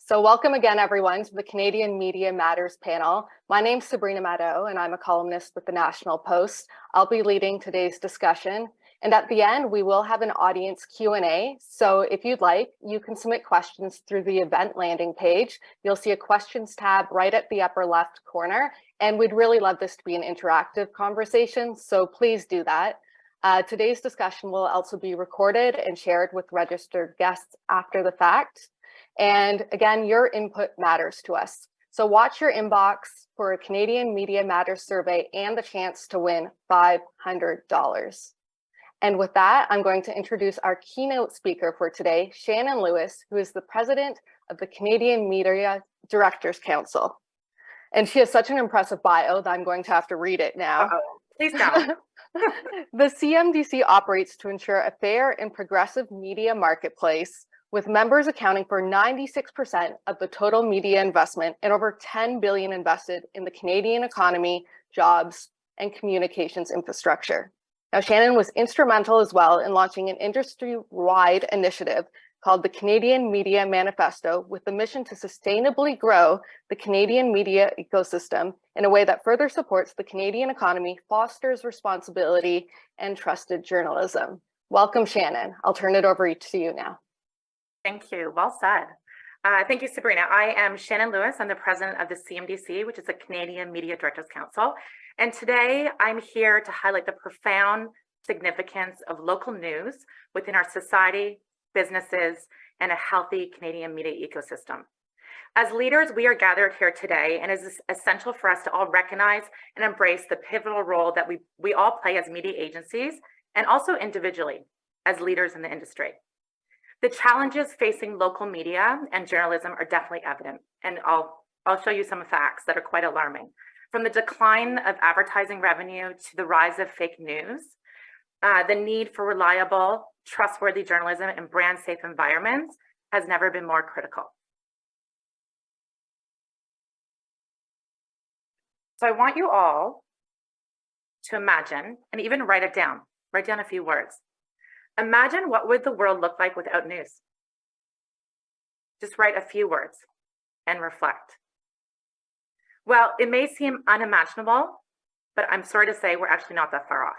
So welcome again, everyone, to the Canadian Media Matters panel. My name's Sabrina Maddow, and I'm a columnist with the National Post. I'll be leading today's discussion. And at the end, we will have an audience Q&A. So if you'd like, you can submit questions through the event landing page. You'll see a questions tab right at the upper left corner. And we'd really love this to be an interactive conversation, so please do that. Today's discussion will also be recorded and shared with registered guests after the fact. And again, your input matters to us. So watch your inbox for a Canadian Media Matters survey and the chance to win $500. And with that, I'm going to introduce our keynote speaker for today, Shannon Lewis, who is the president of the Canadian Media Directors Council. And she has such an impressive bio that I'm going to have to read it now. Please don't. The CMDC operates to ensure a fair and progressive media marketplace, with members accounting for 96% of the total media investment and over $10 billion invested in the Canadian economy, jobs, and communications infrastructure. Now, Shannon was instrumental as well in launching an industry-wide initiative called the Canadian Media Manifesto, with the mission to sustainably grow the Canadian media ecosystem in a way that further supports the Canadian economy, fosters responsibility, and trusted journalism. Welcome, Shannon. I'll turn it over to you now. Thank you. Well said. Thank you, Sabrina. I am Shannon Lewis. I'm the president of the CMDC, which is the Canadian Media Directors Council. And today I'm here to highlight the profound significance of local news within our society, businesses, and a healthy Canadian media ecosystem. As leaders, we are gathered here today, and it is essential for us to all recognize and embrace the pivotal role that we all play as media agencies, and also individually as leaders in the industry. The challenges facing local media and journalism are definitely evident, and I'll show you some facts that are quite alarming. From the decline of advertising revenue to the rise of fake news, the need for reliable, trustworthy journalism and brand safe environments has never been more critical. So I want you all to imagine, and even write down a few words. Imagine what would the world look like without news. Just write a few words and reflect. Well, it may seem unimaginable, but I'm sorry to say we're actually not that far off.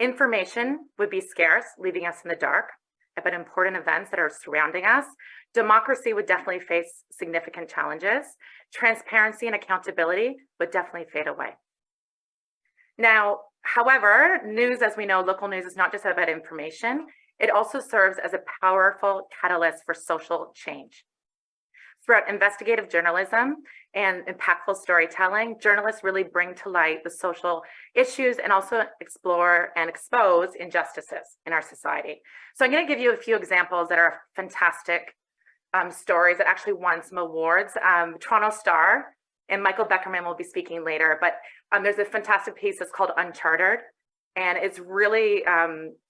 Information would be scarce, leaving us in the dark about important events that are surrounding us. Democracy would definitely face significant challenges. Transparency and accountability would definitely fade away. Now, however, news, as we know, local news is not just about information. It also serves as a powerful catalyst for social change. Throughout investigative journalism and impactful storytelling, journalists really bring to light the social issues and also explore and expose injustices in our society. So I'm going to give you a few examples that are fantastic stories that actually won some awards. Toronto Star, and Michael Beckerman will be speaking later, but there's a fantastic piece that's called Uncharted, and it's really,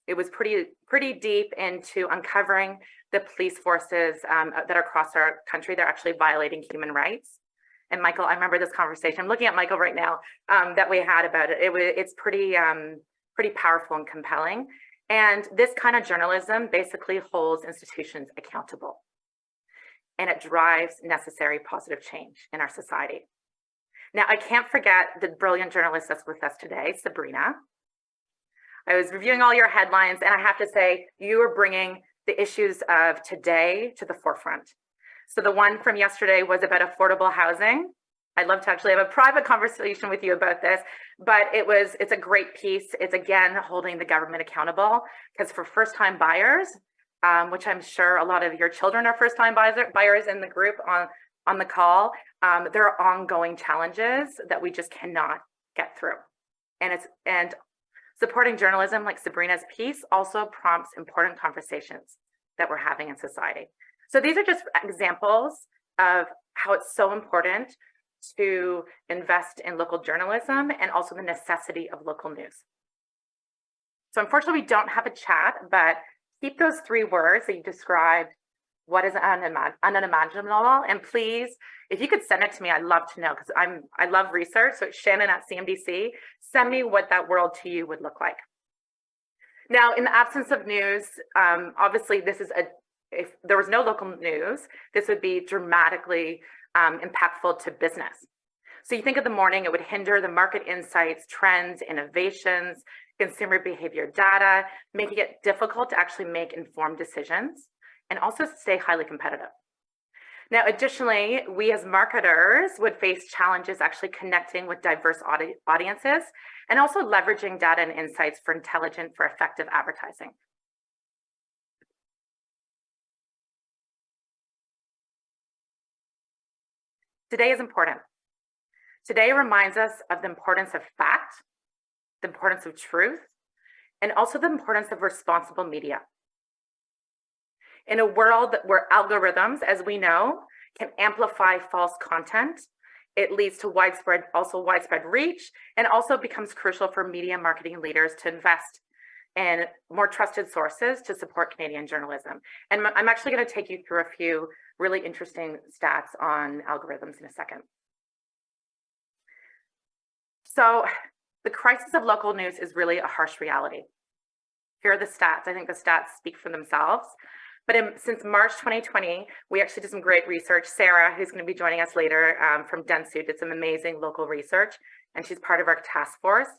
it was pretty deep into uncovering the police forces that are across our country. They're actually violating human rights. And Michael, I remember this conversation. I'm looking at Michael right now that we had about it. It's pretty powerful and compelling. And this kind of journalism basically holds institutions accountable, and it drives necessary positive change in our society. Now, I can't forget the brilliant journalist that's with us today, Sabrina. I was reviewing all your headlines, and I have to say, you are bringing the issues of today to the forefront. So the one from yesterday was about affordable housing. I'd love to actually have a private conversation with you about this, but it's a great piece. It's again holding the government accountable, because for first-time buyers, which I'm sure a lot of your children are first-time buyers in the group on the call, there are ongoing challenges that we just cannot get through. And supporting journalism like Sabrina's piece also prompts important conversations that we're having in society. So these are just examples of how it's so important to invest in local journalism and also the necessity of local news. So unfortunately, we don't have a chat, but keep those three words that you described, what is unimaginable, and please, if you could send it to me, I'd love to know, because I love research. So it's Shannon at CMDC. Send me what that world to you would look like. Now, in the absence of news, obviously this is if there was no local news, this would be dramatically impactful to business. So you think of the morning, it would hinder the market insights, trends, innovations, consumer behavior data, making it difficult to actually make informed decisions and also stay highly competitive. Now, additionally, we as marketers would face challenges actually connecting with diverse audiences and also leveraging data and insights for intelligent, for effective advertising. Today is important. Today reminds us of the importance of fact, the importance of truth, and also the importance of responsible media. In a world where algorithms, as we know, can amplify false content, it leads to widespread reach, and also becomes crucial for media marketing leaders to invest in more trusted sources to support Canadian journalism. And I'm actually going to take you through a few really interesting stats on algorithms in a second. So the crisis of local news is really a harsh reality. Here are the stats. I think the stats speak for themselves. But since March 2020, we actually did some great research. Sarah, who's going to be joining us later from Dentsu, did some amazing local research, and she's part of our task force.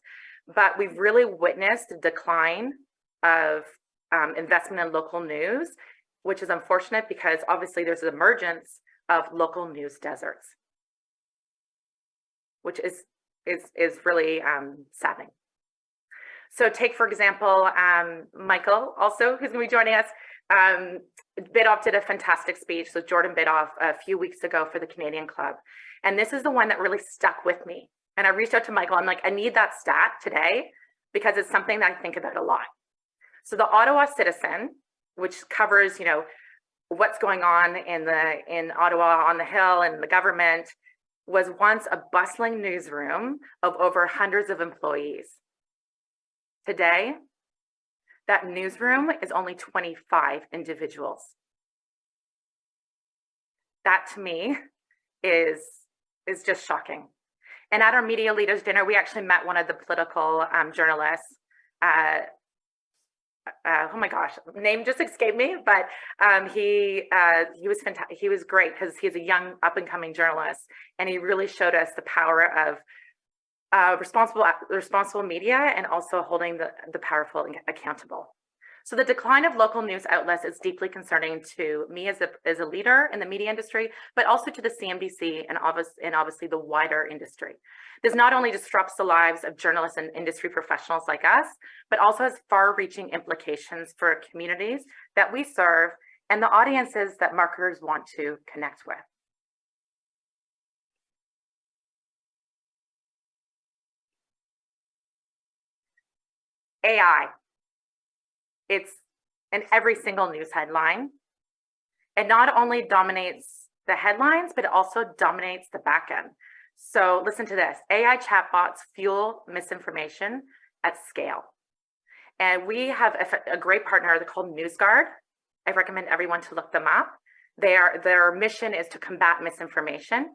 But we've really witnessed a decline of investment in local news, which is unfortunate because obviously there's an emergence of local news deserts, which is really saddening. So take, for example, Michael also, who's going to be joining us. Bidoff did a fantastic speech, so Jordan Bidoff, a few weeks ago for the Canadian Club. And this is the one that really stuck with me. And I reached out to Michael. I'm like, I need that stat today because it's something that I think about a lot. So the Ottawa Citizen, which covers, you know, what's going on in Ottawa on the Hill and the government, was once a bustling newsroom of over hundreds of employees. Today, that newsroom is only 25 individuals. That to me is just shocking. And at our media leaders dinner, we actually met one of the political journalists. Oh my gosh, name just escaped me, but he was fantastic. He was great because he's a young up and coming journalist, and he really showed us the power of responsible media and also holding the powerful accountable. So the decline of local news outlets is deeply concerning to me as a leader in the media industry, but also to the CMBC and obviously the wider industry. This not only disrupts the lives of journalists and industry professionals like us, but also has far-reaching implications for communities that we serve and the audiences that marketers want to connect with. AI. It's in every single news headline. It not only dominates the headlines, but it also dominates the back end. So listen to this. AI chatbots fuel misinformation at scale. And we have a great partner. They're called NewsGuard. I recommend everyone to look them up. Their mission is to combat misinformation.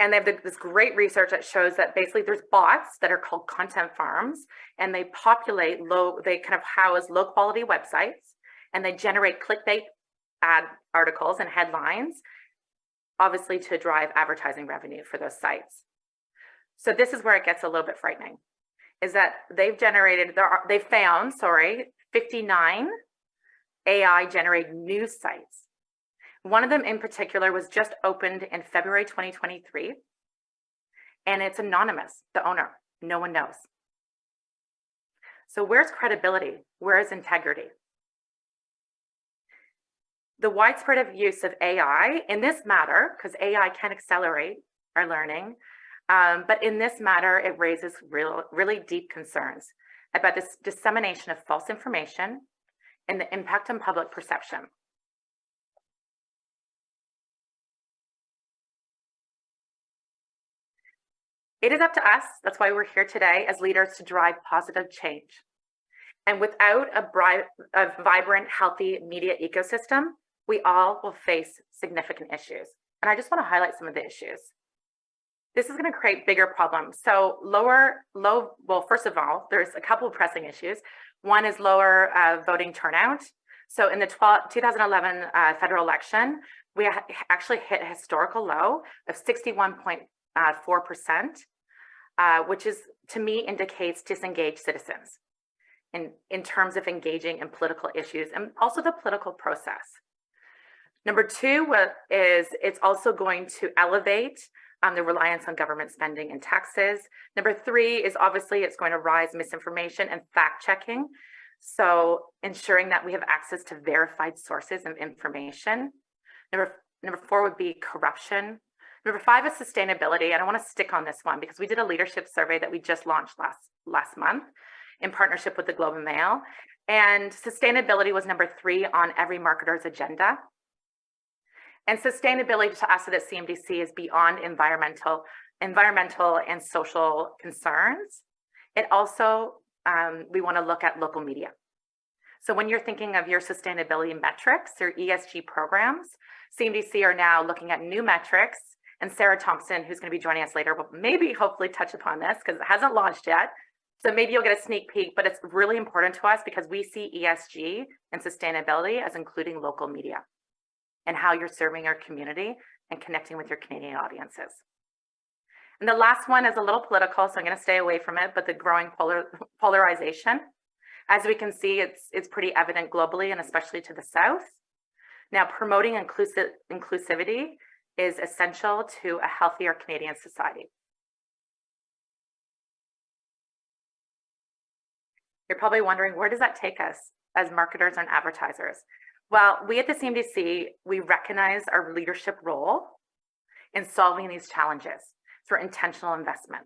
And they have this great research that shows that basically there's bots that are called content farms, and they populate they kind of house low quality websites, and they generate clickbait ad articles and headlines, obviously to drive advertising revenue for those sites. So this is where it gets a little bit frightening, is that they've found 59 AI generated news sites. One of them in particular was just opened in February 2023, and it's anonymous, the owner, no one knows. So where's credibility? Where is integrity? The widespread use of AI in this matter, because AI can accelerate our learning, but in this matter, it raises really deep concerns about this dissemination of false information and the impact on public perception. It is up to us, that's why we're here today as leaders, to drive positive change. And without a vibrant, healthy media ecosystem, we all will face significant issues. And I just want to highlight some of the issues. This is going to create bigger problems. So well, first of all, there's a couple of pressing issues. One is lower voting turnout. So in the 2011 federal election, we actually hit a historical low of 61.4%, which is, to me, indicates disengaged citizens in terms of engaging in political issues and also the political process. Number two is it's also going to elevate the reliance on government spending and taxes. Number three is obviously it's going to rise misinformation and fact checking. So ensuring that we have access to verified sources of information. Number four would be corruption. Number five is sustainability. And I want to stick on this one because we did a leadership survey that we just launched last month in partnership with the Globe and Mail. And sustainability was number three on every marketer's agenda. And sustainability to us at the CMDC is beyond environmental and social concerns. It also, we want to look at local media. So when you're thinking of your sustainability metrics, your ESG programs, CMDC are now looking at new metrics, and Sarah Thompson, who's going to be joining us later, will maybe hopefully touch upon this because it hasn't launched yet. So maybe you'll get a sneak peek, but it's really important to us because we see ESG and sustainability as including local media and how you're serving your community and connecting with your Canadian audiences. And the last one is a little political, so I'm going to stay away from it, but the growing polarization. As we can see, it's pretty evident globally and especially to the South. Now, promoting inclusivity is essential to a healthier Canadian society. You're probably wondering, where does that take us as marketers and advertisers? Well, we at the CMDC, we recognize our leadership role in solving these challenges through intentional investment.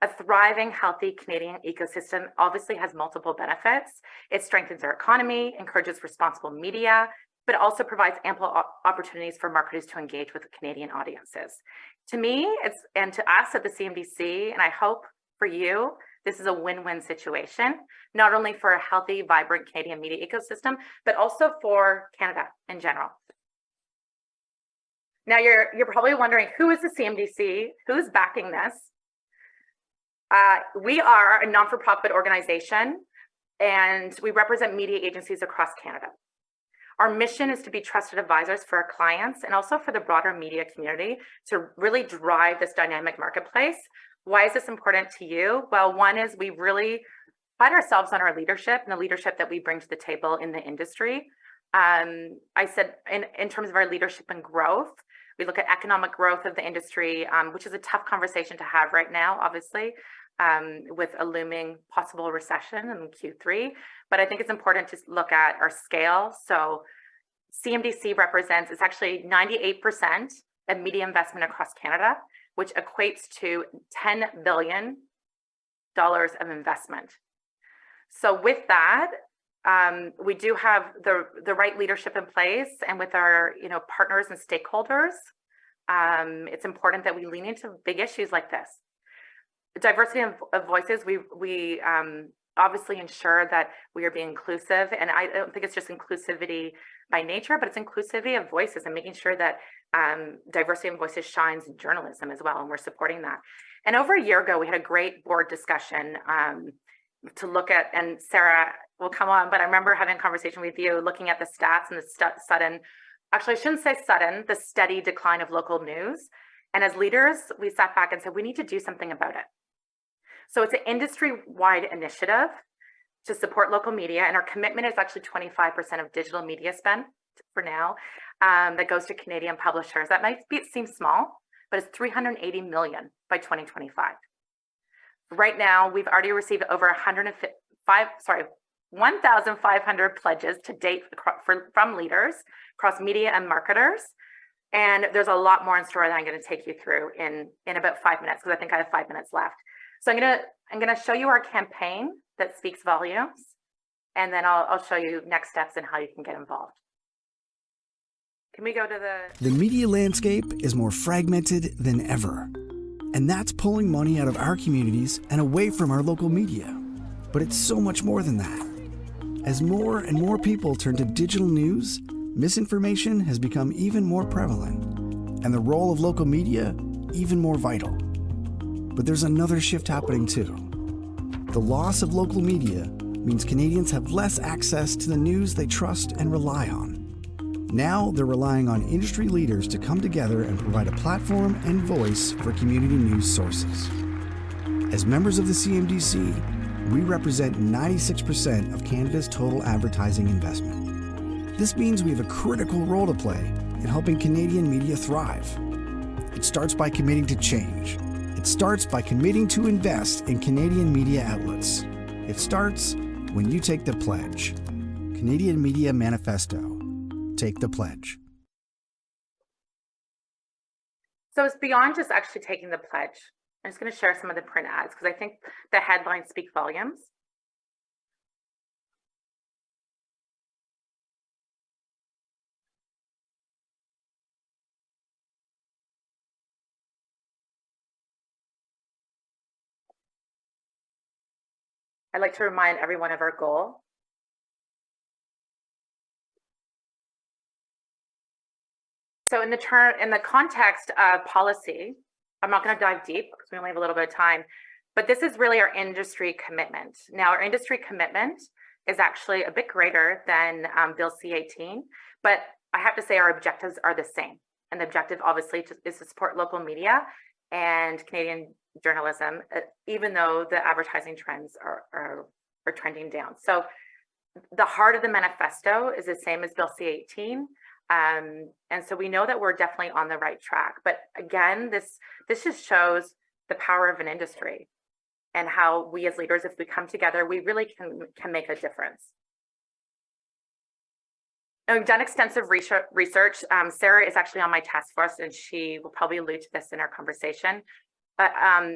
A thriving, healthy Canadian ecosystem obviously has multiple benefits. It strengthens our economy, encourages responsible media, but also provides ample opportunities for marketers to engage with Canadian audiences. To me, and to us at the CMDC, and I hope for you, this is a win-win situation, not only for a healthy, vibrant Canadian media ecosystem, but also for Canada in general. Now, you're probably wondering, who is the CMDC? Who's backing this? We are a non-for-profit organization, and we represent media agencies across Canada. Our mission is to be trusted advisors for our clients and also for the broader media community to really drive this dynamic marketplace. Why is this important to you? Well, one is we really pride ourselves on our leadership and the leadership that we bring to the table in the industry. I said in terms of our leadership and growth, we look at economic growth of the industry, which is a tough conversation to have right now, obviously, with a looming possible recession in Q3. But I think it's important to look at our scale. So CMDC represents, it's actually 98% of media investment across Canada, which equates to $10 billion of investment. So with that, we do have the right leadership in place, and with our partners and stakeholders, it's important that we lean into big issues like this. Diversity of voices, we obviously ensure that we are being inclusive, and I don't think it's just inclusivity by nature, but it's inclusivity of voices and making sure that diversity of voices shines in journalism as well, and we're supporting that. And over a year ago, we had a great board discussion to look at, and Sarah will come on, but I remember having a conversation with you looking at the stats and the sudden, actually I shouldn't say sudden, the steady decline of local news. And as leaders, we sat back and said, we need to do something about it. So it's an industry-wide initiative to support local media, and our commitment is actually 25% of digital media spend for now that goes to Canadian publishers. That might seem small, but it's $380 million by 2025. Right now, we've already received over 1,500 pledges to date from leaders across media and marketers. And there's a lot more in store that I'm going to take you through in about 5 minutes, because I think I have 5 minutes left. So I'm gonna show you our campaign that speaks volumes, and then I'll show you next steps and how you can get involved. Can we go to The media landscape is more fragmented than ever, and that's pulling money out of our communities and away from our local media. But it's so much more than that. As more and more people turn to digital news, misinformation has become even more prevalent, and the role of local media even more vital. But there's another shift happening too. The loss of local media means Canadians have less access to the news they trust and rely on. Now they're relying on industry leaders to come together and provide a platform and voice for community news sources. As members of the CMDC, we represent 96% of Canada's total advertising investment. This means we have a critical role to play in helping Canadian media thrive. It starts by committing to change. It starts by committing to invest in Canadian media outlets. It starts when you take the pledge. Canadian Media Manifesto. Take the pledge. So it's beyond just actually taking the pledge. I'm just going to share some of the print ads because I think the headlines speak volumes. I'd like to remind everyone of our goal. So in the context of policy, I'm not going to dive deep because we only have a little bit of time, but this is really our industry commitment. Now, our industry commitment is actually a bit greater than Bill C-18, but I have to say our objectives are the same. And the objective obviously is to support local media and Canadian journalism, even though the advertising trends are trending down. So the heart of the manifesto is the same as Bill C-18. And so we know that we're definitely on the right track. But again, this just shows the power of an industry and how we as leaders, if we come together, we really can make a difference. And we've done extensive research. Sarah is actually on my task force, and she will probably allude to this in our conversation. But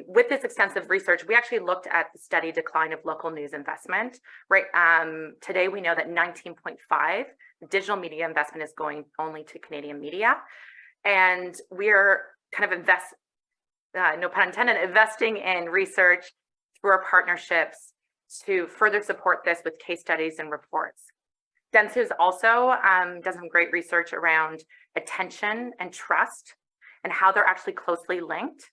with this extensive research, we actually looked at the steady decline of local news investment. Right today, we know that 19.5 digital media investment is going only to Canadian media, and we're kind of no pun intended, investing in research through our partnerships to further support this with case studies and reports. Dentsu has also done some great research around attention and trust and how they're actually closely linked.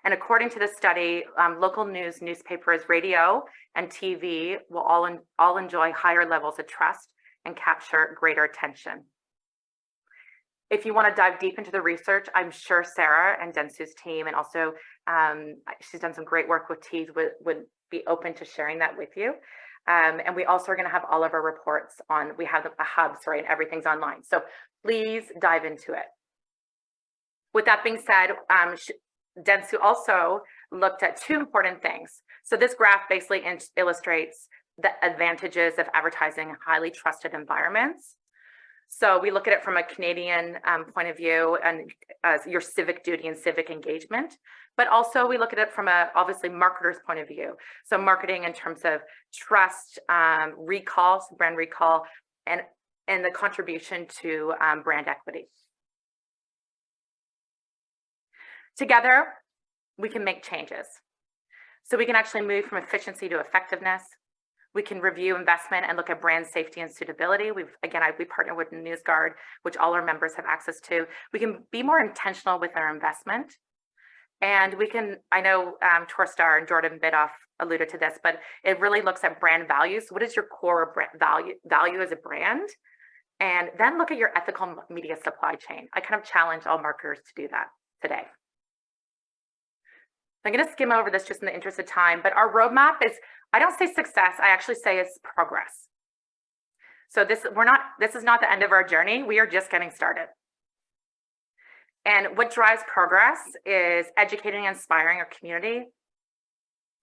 And according to the study, local news, newspapers, radio, and TV will all enjoy higher levels of trust and capture greater attention. If you want to dive deep into the research, I'm sure Sarah and Dentsu's team, and also she's done some great work with Tees, would be open to sharing that with you. And we also are going to have all of our reports on, we have a hub, sorry, and everything's online. So please dive into it. With that being said, Dentsu also looked at two important things. So this graph basically illustrates the advantages of advertising in highly trusted environments. So we look at it from a Canadian point of view and your civic duty and civic engagement, but also we look at it from a obviously marketer's point of view. So marketing in terms of trust, recall, so brand recall, and the contribution to brand equity. Together, we can make changes. So we can actually move from efficiency to effectiveness. We can review investment and look at brand safety and suitability. We partner with NewsGuard, which all our members have access to. We can be more intentional with our investment. And we can, I know Torstar and Jordan Bidoff alluded to this, but it really looks at brand values. What is your core brand value as a brand? And then look at your ethical media supply chain. I kind of challenge all marketers to do that today. I'm going to skim over this just in the interest of time, but our roadmap is, I don't say success, I actually say it's progress. So this is not the end of our journey. We are just getting started. And what drives progress is educating and inspiring our community,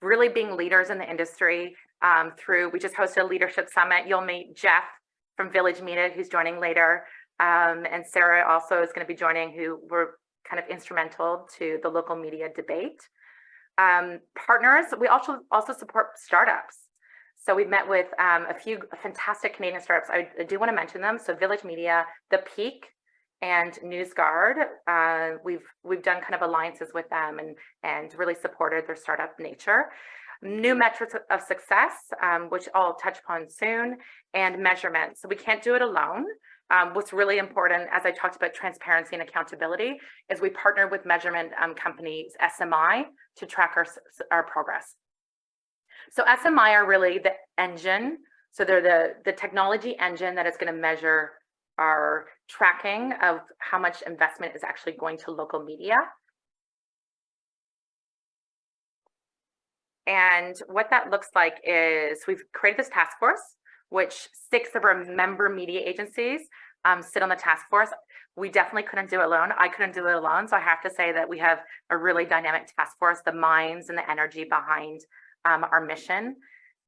really being leaders in the industry we just hosted a leadership summit. You'll meet Jeff from Village Media, who's joining later. And Sarah also is going to be joining, who were kind of instrumental to the local media debate. Partners, we also support startups. So we've met with a few fantastic Canadian startups. I do want to mention them. So Village Media, The Peak, and NewsGuard. We've done kind of alliances with them and really supported their startup nature. New metrics of success, which I'll touch upon soon, and measurement. So we can't do it alone. What's really important, as I talked about transparency and accountability, is we partner with measurement companies, SMI, to track our progress. So SMI are really the engine. So they're the technology engine that is going to measure our tracking of how much investment is actually going to local media. And what that looks like is we've created this task force, which 6 of our member media agencies sit on the task force. We definitely couldn't do it alone. I couldn't do it alone. So I have to say that we have a really dynamic task force, the minds and the energy behind our mission.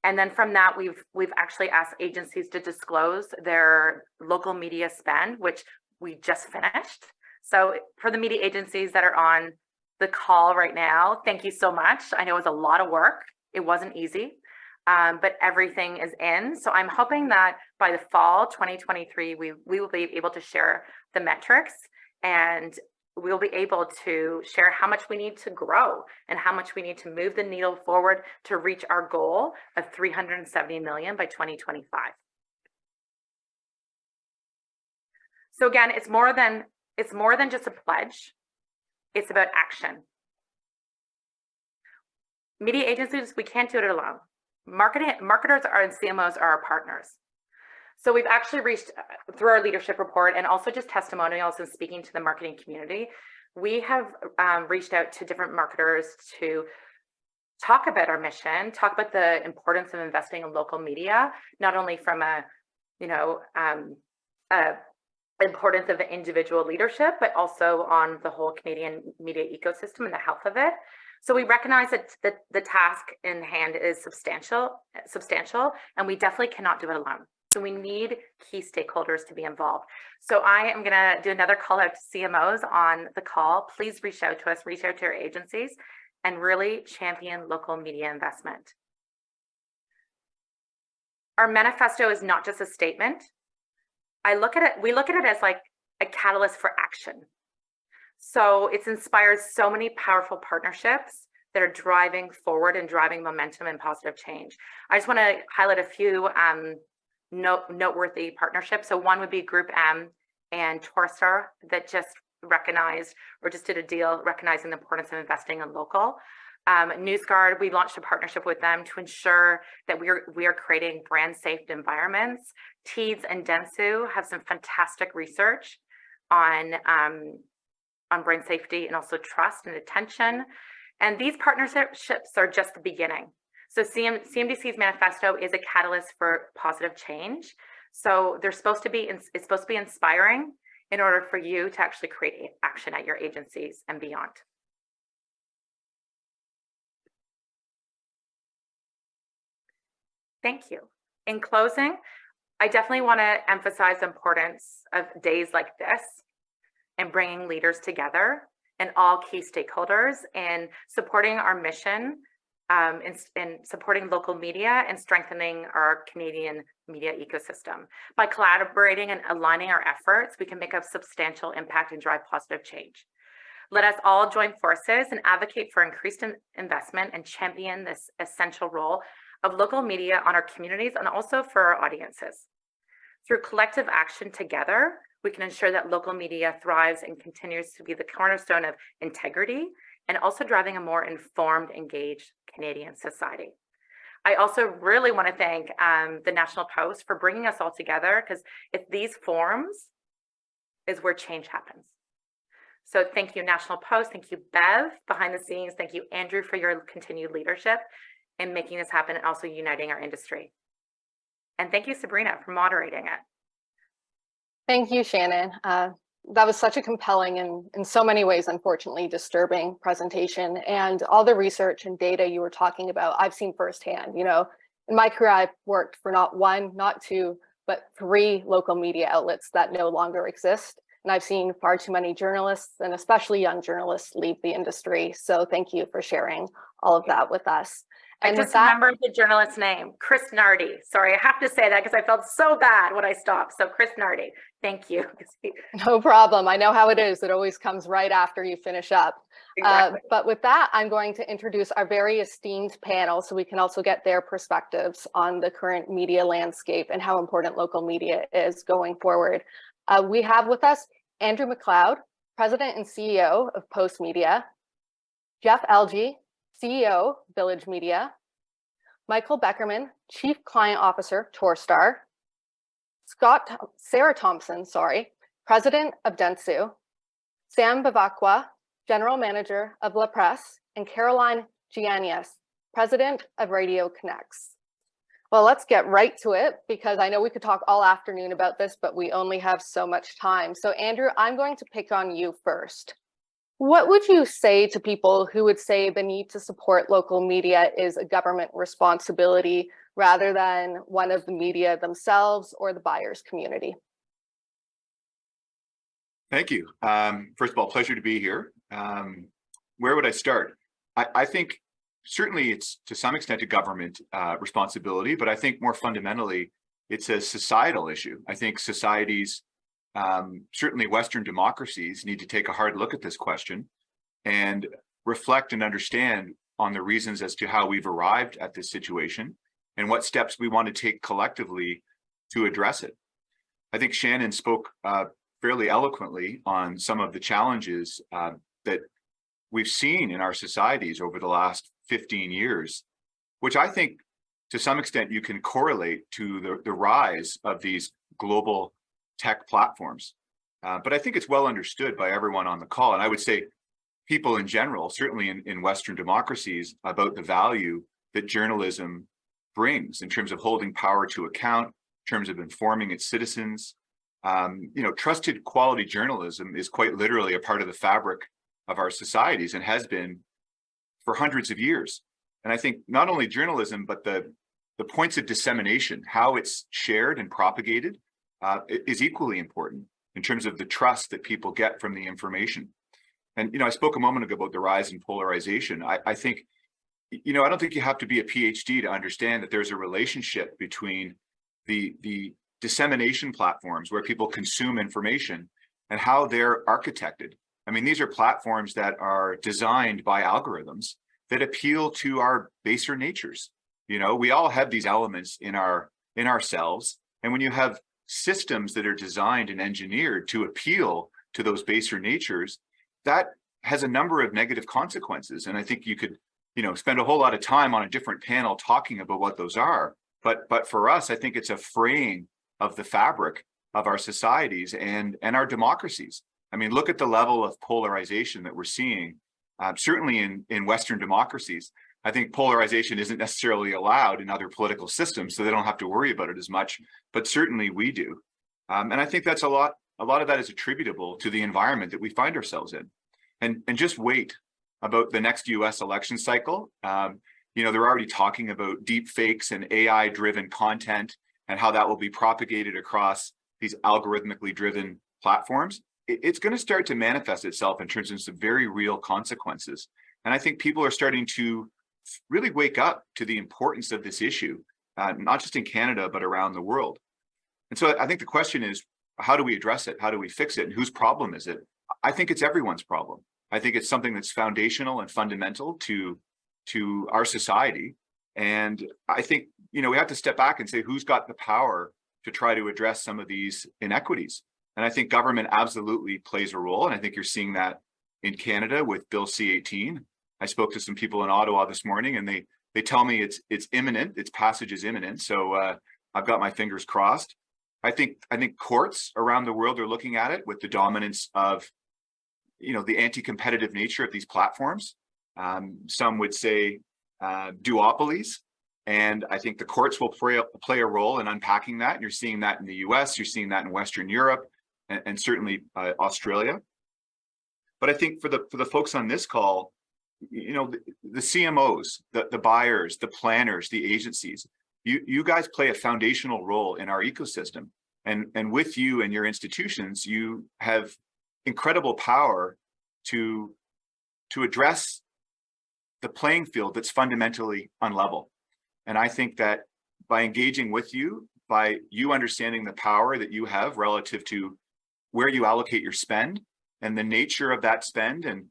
And then from that, we've actually asked agencies to disclose their local media spend, which we just finished. So for the media agencies that are on the call right now, thank you so much. I know it was a lot of work. It wasn't easy, but everything is in. So I'm hoping that by the fall 2023, we will be able to share the metrics, and we'll be able to share how much we need to grow and how much we need to move the needle forward to reach our goal of 370 million by 2025. So again, it's more than just a pledge. It's about action. Media agencies, we can't do it alone. Marketers and CMOs are our partners. So we've actually reached, through our leadership report and also just testimonials and speaking to the marketing community, we have reached out to different marketers to talk about our mission, talk about the importance of investing in local media, not only from importance of the individual leadership, but also on the whole Canadian media ecosystem and the health of it. So we recognize that the task in hand is substantial, and we definitely cannot do it alone. So we need key stakeholders to be involved. So I am going to do another call out to CMOs on the call. Please reach out to us, reach out to your agencies, and really champion local media investment. Our manifesto is not just a statement. We look at it as like a catalyst for action. So it's inspired so many powerful partnerships that are driving forward and driving momentum and positive change. I just want to highlight a few noteworthy partnerships. So one would be Group M and Torstar that just recognized or just did a deal recognizing the importance of investing in local. NewsGuard, we launched a partnership with them to ensure that we are creating brand safe environments. Teads and Dentsu have some fantastic research on brand safety and also trust and attention. And these partnerships are just the beginning. So CMDC's manifesto is a catalyst for positive change. So it's supposed to be inspiring in order for you to actually create action at your agencies and beyond. Thank you. In closing, I definitely want to emphasize the importance of days like this and bringing leaders together and all key stakeholders in supporting our mission, in supporting local media and strengthening our Canadian media ecosystem. By collaborating and aligning our efforts, we can make a substantial impact and drive positive change. Let us all join forces and advocate for increased investment and champion this essential role of local media on our communities and also for our audiences. Through collective action together, we can ensure that local media thrives and continues to be the cornerstone of integrity and also driving a more informed, engaged Canadian society. I also really want to thank the National Post for bringing us all together, because it's these forums is where change happens. So thank you, National Post. Thank you, Bev, behind the scenes. Thank you, Andrew, for your continued leadership in making this happen and also uniting our industry. And thank you, Sabrina, for moderating it. Thank you, Shannon. That was such a compelling and in so many ways, unfortunately, disturbing presentation. And all the research and data you were talking about, I've seen firsthand. You know, in my career, I've worked for not one, not two, but 3 local media outlets that no longer exist. And I've seen far too many journalists and especially young journalists leave the industry. So thank you for sharing all of that with us. And I just remembered the journalist's name, Chris Nardi. Sorry, I have to say that because I felt so bad when I stopped. So Chris Nardi, thank you. No problem. I know how it is. It always comes right after you finish up. Exactly. But with that, I'm going to introduce our very esteemed panel so we can also get their perspectives on the current media landscape and how important local media is going forward. We have with us Andrew McLeod, President and CEO of Postmedia, Jeff Elgie, CEO, Village Media, Michael Beckerman, Chief Client Officer, Torstar, Sarah Thompson, President of Dentsu, Sam Bavacqua, General Manager of La Presse, and Caroline Giannias, President of Radio Connects. Well, let's get right to it because I know we could talk all afternoon about this, but we only have so much time. So Andrew, I'm going to pick on you first. What would you say to people who would say the need to support local media is a government responsibility rather than one of the media themselves or the buyers community? Thank you. First of all, pleasure to be here. Where would I start? I think certainly it's to some extent a government responsibility, but I think more fundamentally, it's a societal issue. I think societies, certainly Western democracies, need to take a hard look at this question and reflect and understand on the reasons as to how we've arrived at this situation and what steps we want to take collectively to address it. I think Shannon spoke fairly eloquently on some of the challenges that we've seen in our societies over the last 15 years, which I think to some extent you can correlate to the rise of these global tech platforms. But I think it's well understood by everyone on the call. And I would say people in general, certainly in Western democracies, about the value that journalism brings in terms of holding power to account, in terms of informing its citizens. Trusted quality journalism is quite literally a part of the fabric of our societies and has been for hundreds of years. And I think not only journalism, but the points of dissemination, how it's shared and propagated, is equally important in terms of the trust that people get from the information. And, I spoke a moment ago about the rise in polarization. I think, I don't think you have to be a PhD to understand that there's a relationship between the dissemination platforms where people consume information and how they're architected. I mean, these are platforms that are designed by algorithms that appeal to our baser natures. We all have these elements in ourselves. And when you have systems that are designed and engineered to appeal to those baser natures, that has a number of negative consequences. And I think you could, spend a whole lot of time on a different panel talking about what those are. But for us, I think it's a fraying of the fabric of our societies and our democracies. I mean, look at the level of polarization that we're seeing, certainly in Western democracies. I think polarization isn't necessarily allowed in other political systems, so they don't have to worry about it as much, but certainly we do. And I think that's a lot of that is attributable to the environment that we find ourselves in. And just wait about the next US election cycle. They're already talking about deep fakes and AI-driven content and how that will be propagated across these algorithmically driven platforms. It's going to start to manifest itself in terms of some very real consequences. And I think people are starting to really wake up to the importance of this issue, not just in Canada, but around the world. And so I think the question is, how do we address it? How do we fix it? And whose problem is it? I think it's everyone's problem. I think it's something that's foundational and fundamental to our society. And I think, we have to step back and say, who's got the power to try to address some of these inequities? And I think government absolutely plays a role. And I think you're seeing that in Canada with Bill C-18. I spoke to some people in Ottawa this morning, and they tell me it's imminent. Its passage is imminent. So I've got my fingers crossed. I think courts around the world are looking at it with the dominance of, the anti-competitive nature of these platforms. Some would say duopolies. And I think the courts will play a role in unpacking that. And you're seeing that in the US, you're seeing that in Western Europe, and certainly Australia. But I think for the folks on this call, the CMOs, the buyers, the planners, the agencies, you guys play a foundational role in our ecosystem. And with you and your institutions, you have incredible power to address the playing field that's fundamentally unlevel. And I think that by engaging with you, by you understanding the power that you have relative to where you allocate your spend and the nature of that spend and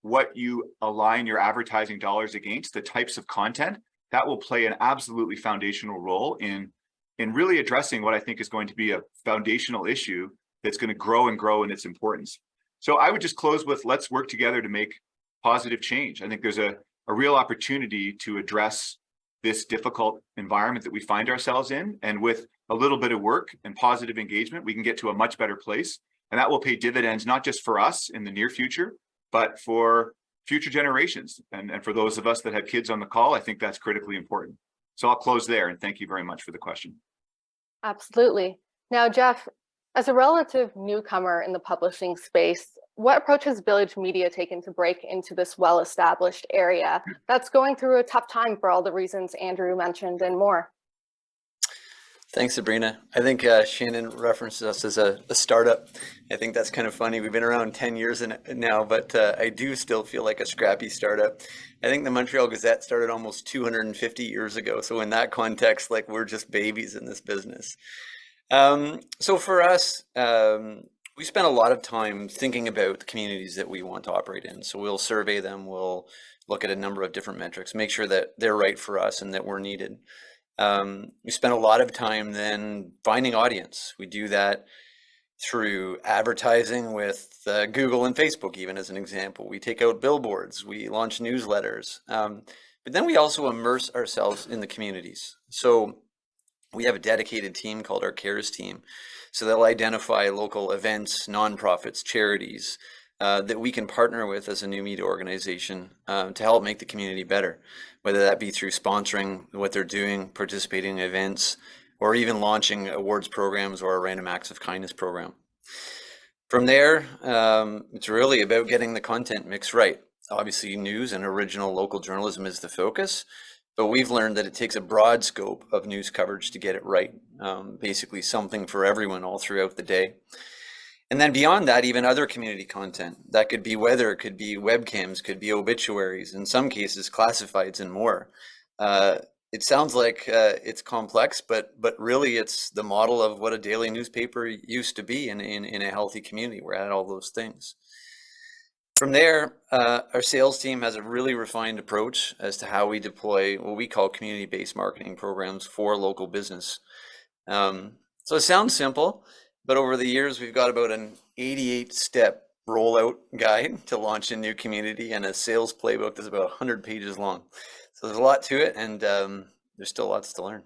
what you align your advertising dollars against, the types of content, that will play an absolutely foundational role in really addressing what I think is going to be a foundational issue that's going to grow and grow in its importance. So I would just close with, let's work together to make positive change. I think there's a real opportunity to address this difficult environment that we find ourselves in. And with a little bit of work and positive engagement, we can get to a much better place. And that will pay dividends, not just for us in the near future, but for future generations. And for those of us that have kids on the call, I think that's critically important. So I'll close there, and thank you very much for the question. Absolutely. Now, Jeff, as a relative newcomer in the publishing space, what approach has Village Media taken to break into this well-established area that's going through a tough time for all the reasons Andrew mentioned and more? Thanks, Sabrina. I think Shannon references us as a startup. I think that's kind of funny. We've been around 10 years now, but I do still feel like a scrappy startup. I think the Montreal Gazette started almost 250 years ago. So in that context, like, we're just babies in this business. So for us, we spent a lot of time thinking about the communities that we want to operate in. So we'll survey them, we'll look at a number of different metrics, make sure that they're right for us and that we're needed. We spend a lot of time then finding audience. We do that through advertising with Google and Facebook, even as an example. We take out billboards, we launch newsletters, but then we also immerse ourselves in the communities. So we have a dedicated team called our CARES team. So they'll identify local events, nonprofits, charities that we can partner with as a new media organization to help make the community better, whether that be through sponsoring what they're doing, participating in events, or even launching awards programs or a random acts of kindness program. From there, it's really about getting the content mix right. Obviously, news and original local journalism is the focus, but we've learned that it takes a broad scope of news coverage to get it right. Basically something for everyone all throughout the day. And then beyond that, even other community content. That could be weather, could be webcams, could be obituaries, in some cases classifieds and more. It sounds like it's complex, but really it's the model of what a daily newspaper used to be in a healthy community where it had all those things. From there, our sales team has a really refined approach as to how we deploy what we call community-based marketing programs for local business. So it sounds simple, but over the years, we've got about an 88-step rollout guide to launch a new community and a sales playbook that's about 100 pages long. So there's a lot to it, and there's still lots to learn.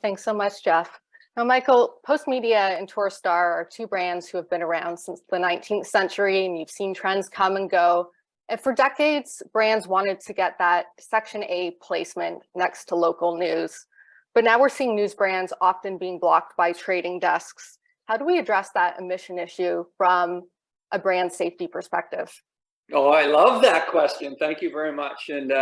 Thanks so much, Jeff. Now, Michael, Postmedia and Torstar are two brands who have been around since the 19th century, and you've seen trends come and go. And for decades, brands wanted to get that Section A placement next to local news. But now we're seeing news brands often being blocked by trading desks. How do we address that omission issue from a brand safety perspective? Oh, I love that question. Thank you very much. And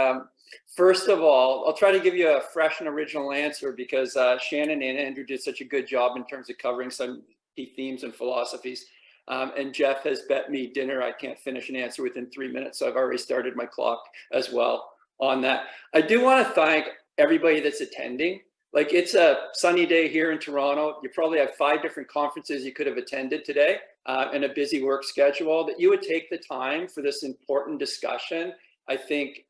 first of all, I'll try to give you a fresh and original answer because Shannon and Andrew did such a good job in terms of covering some key themes and philosophies. And Jeff has bet me dinner I can't finish an answer within 3 minutes. So I've already started my clock as well on that. I do want to thank everybody that's attending. Like, it's a sunny day here in Toronto. You probably have 5 different conferences you could have attended today and a busy work schedule. That you would take the time for this important discussion, I think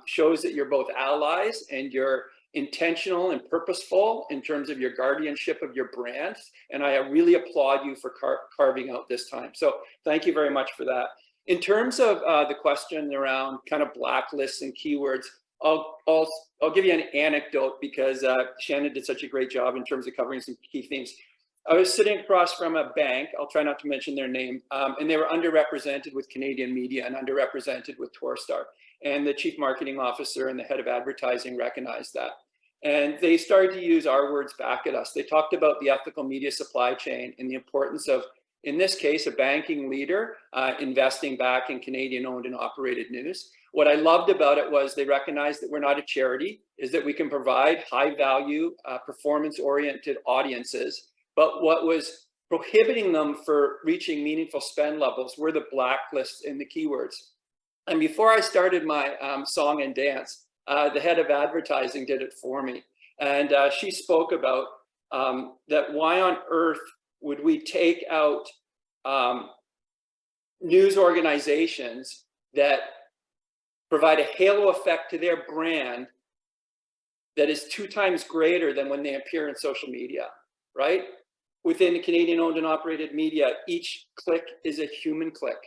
shows that you're both allies and you're intentional and purposeful in terms of your guardianship of your brand. And I really applaud you for carving out this time. So thank you very much for that. In terms of the question around kind of blacklists and keywords, I'll give you an anecdote because Shannon did such a great job in terms of covering some key themes. I was sitting across from a bank, I'll try not to mention their name, and they were underrepresented with Canadian media and underrepresented with Torstar. And the chief marketing officer and the head of advertising recognized that. And they started to use our words back at us. They talked about the ethical media supply chain and the importance of, in this case, a banking leader investing back in Canadian owned and operated news. What I loved about it was they recognized that we're not a charity, is that we can provide high value, performance oriented audiences. But what was prohibiting them for reaching meaningful spend levels were the blacklists and the keywords. And before I started my song and dance, the head of advertising did it for me. And she spoke about that why on earth would we take out news organizations that provide a halo effect to their brand that is 2 times greater than when they appear in social media, right? Within the Canadian owned and operated media, each click is a human click.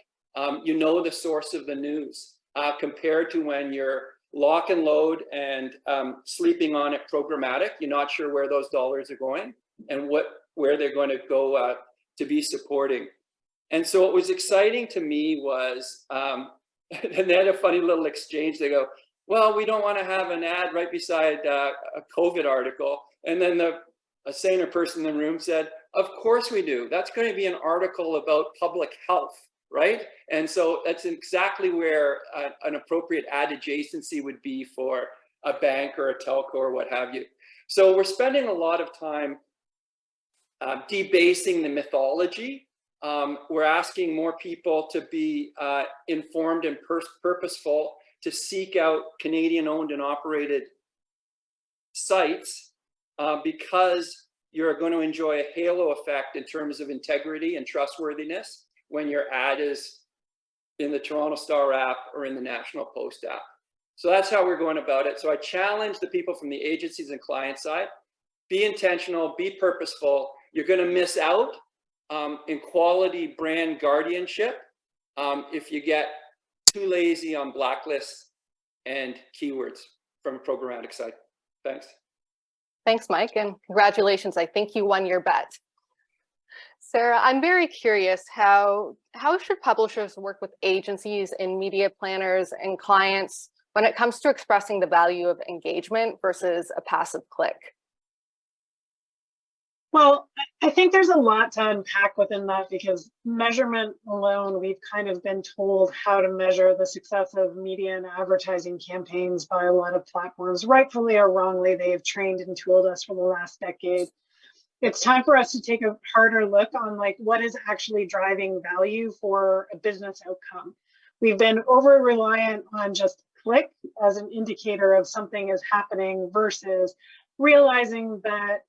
You know the source of the news compared to when you're lock and load and sleeping on it programmatic. You're not sure where those dollars are going and where they're going to go to be supporting. And so what was exciting to me was, and they had a funny little exchange. They go, well, we don't want to have an ad right beside a COVID article. And then a saner person in the room said, of course we do. That's going to be an article about public health, right? And so that's exactly where an appropriate ad adjacency would be for a bank or a telco or what have you. So we're spending a lot of time debasing the mythology. We're asking more people to be informed and purposeful, to seek out Canadian-owned and operated sites because you're going to enjoy a halo effect in terms of integrity and trustworthiness when your ad is in the Toronto Star app or in the National Post app. So that's how we're going about it. So I challenge the people from the agencies and client side, be intentional, be purposeful. You're going to miss out in quality brand guardianship if you get too lazy on blacklists and keywords from a programmatic side. Thanks. Thanks, Mike, and congratulations. I think you won your bet. Sarah, I'm very curious, how should publishers work with agencies and media planners and clients when it comes to expressing the value of engagement versus a passive click? Well, I think there's a lot to unpack within that, because measurement alone, we've kind of been told how to measure the success of media and advertising campaigns by a lot of platforms. Rightfully or wrongly, they have trained and tooled us for the last decade. It's time for us to take a harder look on what is actually driving value for a business outcome. We've been over reliant on just click as an indicator of something is happening versus realizing that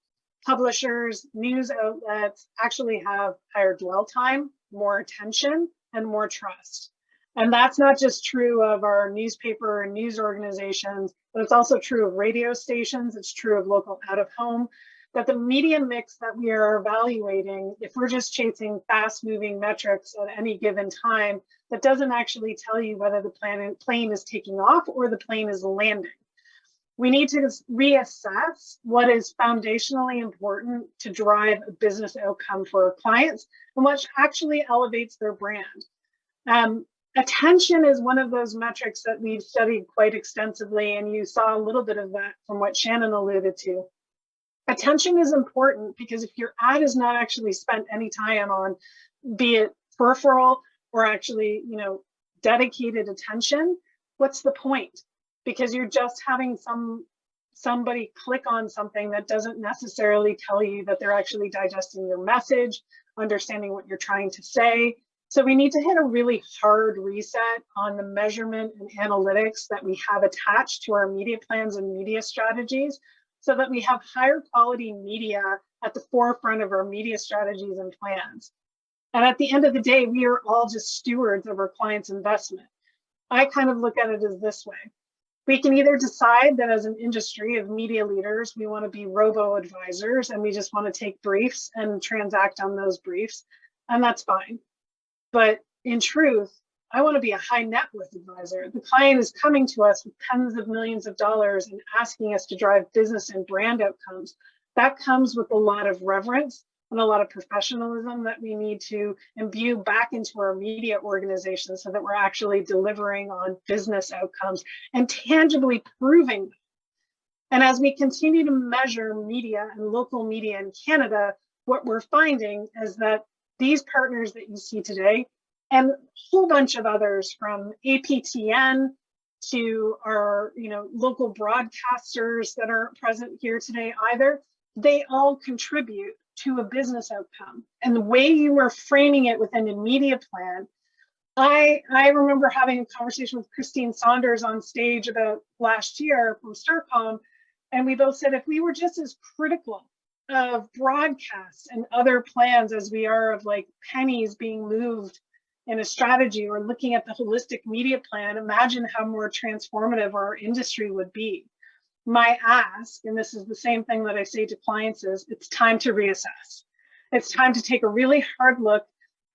publishers, news outlets actually have higher dwell time, more attention, and more trust. And that's not just true of our newspaper and news organizations, but it's also true of radio stations. It's true of local out of home, that the media mix that we are evaluating, if we're just chasing fast moving metrics at any given time, that doesn't actually tell you whether the plane is taking off or the plane is landing. We need to reassess what is foundationally important to drive a business outcome for our clients and what actually elevates their brand. Attention is one of those metrics that we've studied quite extensively, and you saw a little bit of that from what Shannon alluded to. Attention is important because if your ad is not actually spent any time on, be it peripheral or actually, dedicated attention, what's the point? Because you're just having somebody click on something that doesn't necessarily tell you that they're actually digesting your message, understanding what you're trying to say. So we need to hit a really hard reset on the measurement and analytics that we have attached to our media plans and media strategies, so that we have higher quality media at the forefront of our media strategies and plans. And at the end of the day, we are all just stewards of our clients' investment. I kind of look at it as this way. We can either decide that as an industry of media leaders, we want to be robo-advisors and we just want to take briefs and transact on those briefs, and that's fine. But in truth, I want to be a high net worth advisor. The client is coming to us with tens of millions of dollars and asking us to drive business and brand outcomes. That comes with a lot of reverence and a lot of professionalism that we need to imbue back into our media organization so that we're actually delivering on business outcomes and tangibly proving them. And as we continue to measure media and local media in Canada, what we're finding is that these partners that you see today, and a whole bunch of others, from APTN to our local broadcasters that aren't present here today either, they all contribute to a business outcome. And the way you were framing it within a media plan, I remember having a conversation with Christine Saunders on stage about last year from Starcom, and we both said if we were just as critical of broadcasts and other plans as we are of pennies being moved in a strategy or looking at the holistic media plan, imagine how more transformative our industry would be. My ask, and this is the same thing that I say to clients, is it's time to reassess. It's time to take a really hard look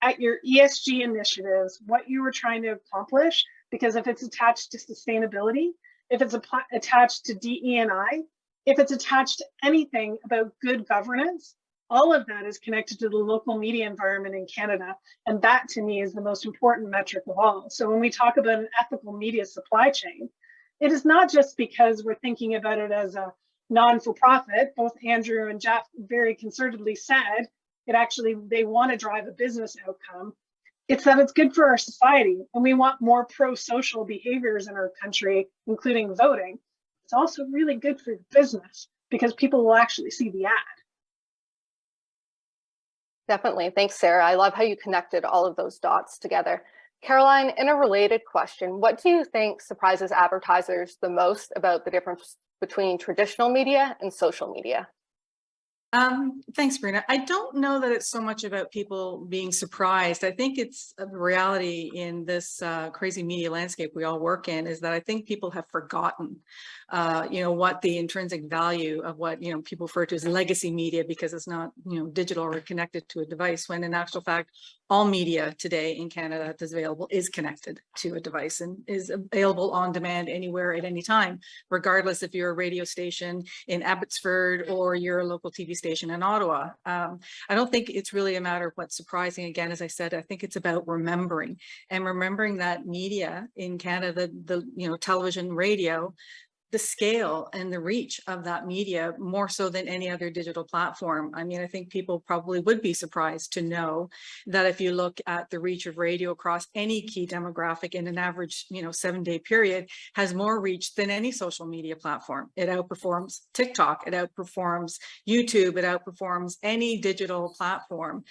at your ESG initiatives, what you were trying to accomplish, because if it's attached to sustainability, if it's attached to DE&I, if it's attached to anything about good governance, all of that is connected to the local media environment in Canada. And that to me is the most important metric of all. So when we talk about an ethical media supply chain, it is not just because we're thinking about it as a non-for-profit. Both Andrew and Jeff very concertedly said it actually, they want to drive a business outcome. It's that it's good for our society and we want more pro-social behaviors in our country, including voting. It's also really good for business because people will actually see the ad. Definitely. Thanks, Sarah. I love how you connected all of those dots together. Caroline, in a related question, what do you think surprises advertisers the most about the difference between traditional media and social media? Thanks, Sabrina. I don't know that it's so much about people being surprised. I think it's a reality in this crazy media landscape we all work in is that I think people have forgotten, what the intrinsic value of what, people refer to as legacy media because it's not, digital or connected to a device, when in actual fact, all media today in Canada that's available is connected to a device and is available on demand anywhere at any time, regardless if you're a radio station in Abbotsford or you're a local TV station in Ottawa. I don't think it's really a matter of what's surprising. Again, as I said, I think it's about remembering that media in Canada, the television, radio, the scale and the reach of that media more so than any other digital platform. I mean, I think people probably would be surprised to know that if you look at the reach of radio across any key demographic in an average, 7-day period, has more reach than any social media platform. It outperforms TikTok, it outperforms YouTube, it outperforms any digital platform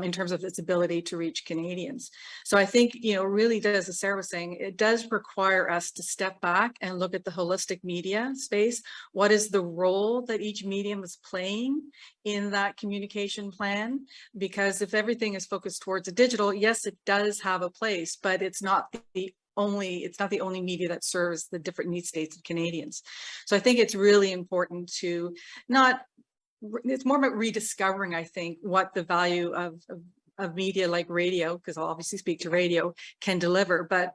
in terms of its ability to reach Canadians. So I think, really does, as Sarah was saying, it does require us to step back and look at the holistic media space. What is the role that each medium is playing in that communication plan? Because if everything is focused towards a digital, yes, it does have a place, but it's not the only media that serves the different need states of Canadians. So I think it's really important to it's more about rediscovering, I think, what the value of media like radio, because I'll obviously speak to radio, can deliver. But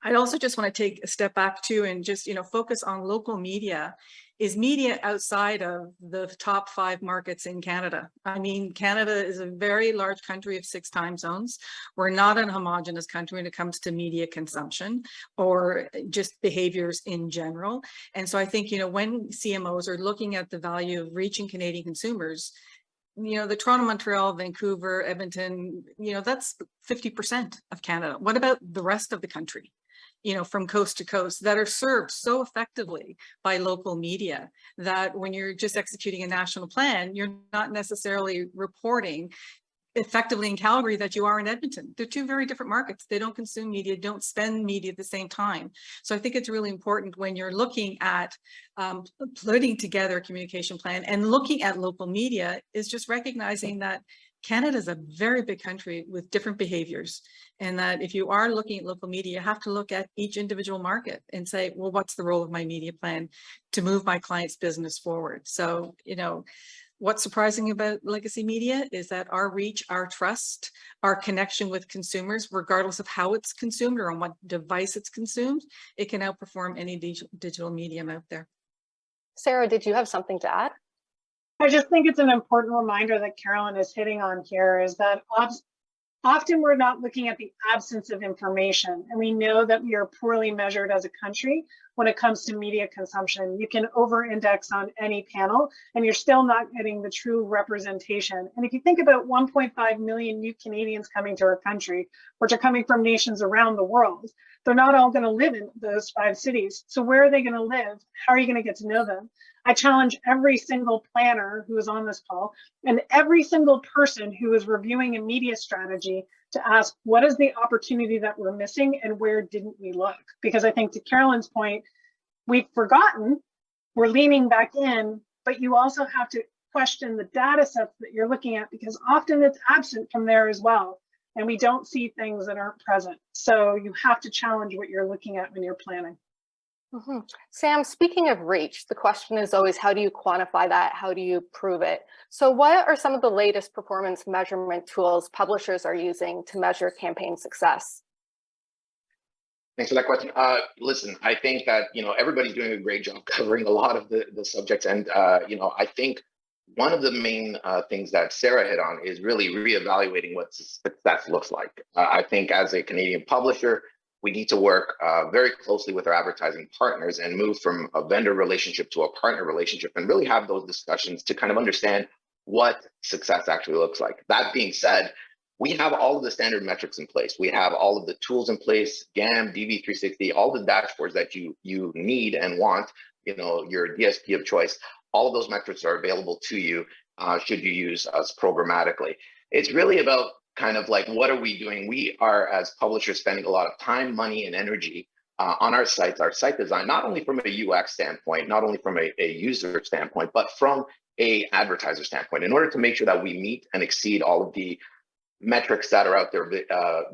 I also just want to take a step back too and just, focus on local media. Is media outside of the top 5 markets in Canada. I mean, Canada is a very large country of 6 time zones. We're not a homogenous country when it comes to media consumption or just behaviors in general. And so I think, when CMOs are looking at the value of reaching Canadian consumers, the Toronto, Montreal, Vancouver, Edmonton, that's 50% of Canada. What about the rest of the country? From coast to coast that are served so effectively by local media that when you're just executing a national plan, you're not necessarily reporting effectively in Calgary that you are in Edmonton. They're 2 very different markets. They don't consume media, don't spend media at the same time. So I think it's really important when you're looking at putting together a communication plan and looking at local media is just recognizing that Canada is a very big country with different behaviors. And that if you are looking at local media, you have to look at each individual market and say, well, what's the role of my media plan to move my client's business forward? So, what's surprising about legacy media is that our reach, our trust, our connection with consumers, regardless of how it's consumed or on what device it's consumed, it can outperform any digital medium out there. Sarah, did you have something to add? I just think it's an important reminder that Carolyn is hitting on here is that often we're not looking at the absence of information. And we know that we are poorly measured as a country when it comes to media consumption. You can over-index on any panel and you're still not getting the true representation. And if you think about 1.5 million new Canadians coming to our country, which are coming from nations around the world, they're not all going to live in those 5 cities. So where are they going to live? How are you going to get to know them? I challenge every single planner who is on this call and every single person who is reviewing a media strategy to ask, what is the opportunity that we're missing and where didn't we look? Because I think to Carolyn's point, we've forgotten, we're leaning back in, but you also have to question the data sets that you're looking at because often it's absent from there as well. And we don't see things that aren't present. So you have to challenge what you're looking at when you're planning. Mm-hmm. Sam, speaking of reach, the question is always, how do you quantify that? How do you prove it? So what are some of the latest performance measurement tools publishers are using to measure campaign success? Thanks for that question. Listen, I think that, everybody's doing a great job covering a lot of the subjects. And, I think one of the main things that Sarah hit on is really reevaluating what success looks like. I think as a Canadian publisher, we need to work very closely with our advertising partners and move from a vendor relationship to a partner relationship and really have those discussions to kind of understand what success actually looks like. That being said, we have all of the standard metrics in place. We have all of the tools in place, GAM, DV360, all the dashboards that you need and want, your DSP of choice. All of those metrics are available to you should you use us programmatically. It's really about kind of like, what are we doing? We are, as publishers, spending a lot of time, money, and energy on our sites, our site design, not only from a UX standpoint, not only from a user standpoint, but from a advertiser standpoint, in order to make sure that we meet and exceed all of the metrics that are out there,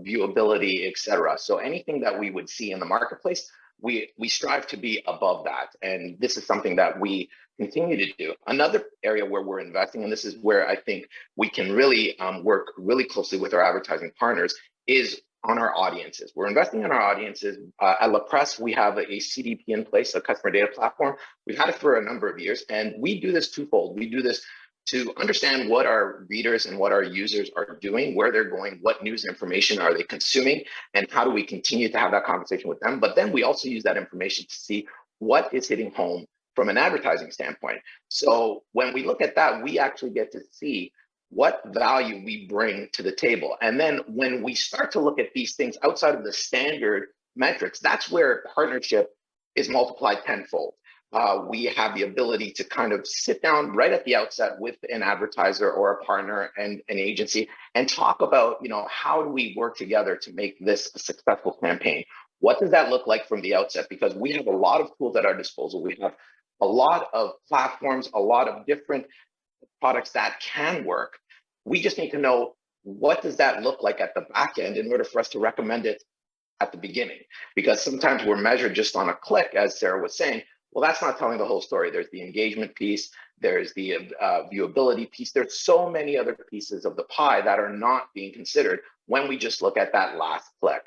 viewability, et cetera. So anything that we would see in the marketplace, we strive to be above that. And this is something that we continue to do. Another area where we're investing, and this is where I think we can really work really closely with our advertising partners, is on our audiences. We're investing in our audiences. At La Presse, we have a CDP in place, a customer data platform. We've had it for a number of years, and we do this twofold. We do this to understand what our readers and what our users are doing, where they're going, what news information are they consuming, and how do we continue to have that conversation with them. But then we also use that information to see what is hitting home from an advertising standpoint. So when we look at that, we actually get to see what value we bring to the table. And then when we start to look at these things outside of the standard metrics, that's where partnership is multiplied tenfold. We have the ability to kind of sit down right at the outset with an advertiser or a partner and an agency and talk about, how do we work together to make this a successful campaign? What does that look like from the outset? Because we have a lot of tools at our disposal. We have a lot of platforms, a lot of different products that can work. We just need to know, what does that look like at the back end in order for us to recommend it at the beginning? Because sometimes we're measured just on a click, as Sarah was saying. Well, that's not telling the whole story. There's the engagement piece, there's the viewability piece. There's so many other pieces of the pie that are not being considered when we just look at that last click.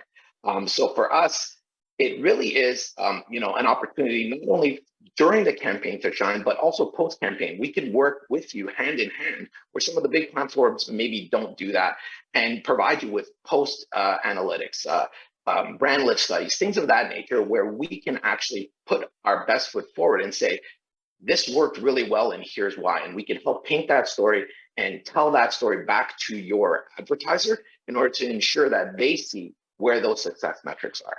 So for us, it really is, an opportunity not only during the campaign to shine, but also post-campaign. We can work with you hand in hand, where some of the big platforms maybe don't do that, and provide you with post analytics, brand lift studies, things of that nature, where we can actually put our best foot forward and say, this worked really well and here's why. And we can help paint that story and tell that story back to your advertiser in order to ensure that they see where those success metrics are.